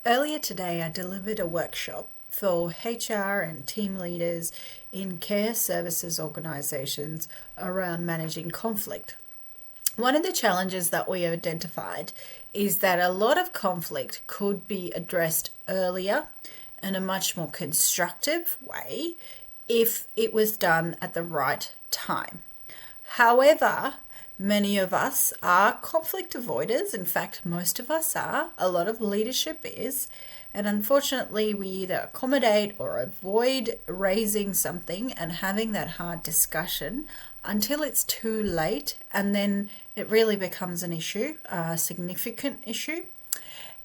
Earlier today, I delivered a workshop for HR and team leaders in care services organisations around managing conflict. One of the challenges that we identified is that a lot of conflict could be addressed earlier in a much more constructive way if it was done at the right time. However, many of us are conflict avoiders. In fact, most of us are. A lot of leadership is. And unfortunately, we either accommodate or avoid raising something and having that hard discussion until it's too late. And then it really becomes an issue, a significant issue.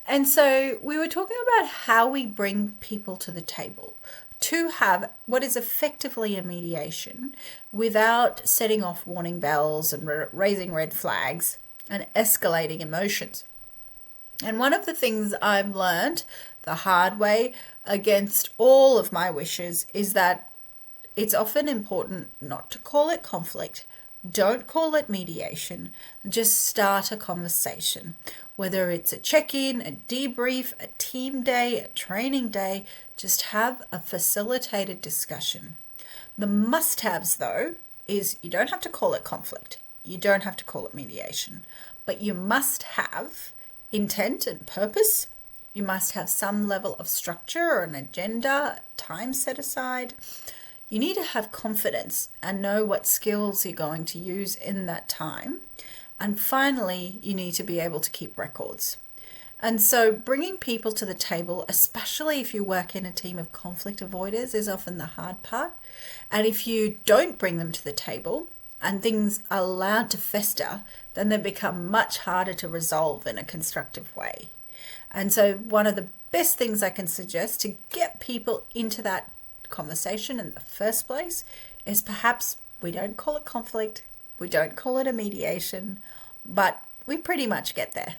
And so we were talking about how we bring people to the table to have what is effectively a mediation without setting off warning bells and raising red flags and escalating emotions. And one of the things I've learned the hard way against all of my wishes is that it's often important not to call it conflict. Don't call it mediation. Just start a conversation. Whether it's a check-in, a debrief, a team day, a training day, just have a facilitated discussion. The must-haves, though, is you don't have to call it conflict. You don't have to call it mediation. But you must have intent and purpose. You must have some level of structure or an agenda, time set aside. You need to have confidence and know what skills you're going to use in that time. And finally, you need to be able to keep records. And so bringing people to the table, especially if you work in a team of conflict avoiders, is often the hard part. And if you don't bring them to the table and things are allowed to fester, then they become much harder to resolve in a constructive way. And so one of the best things I can suggest to get people into that conversation in the first place is perhaps we don't call it conflict, we don't call it a mediation, but we pretty much get there.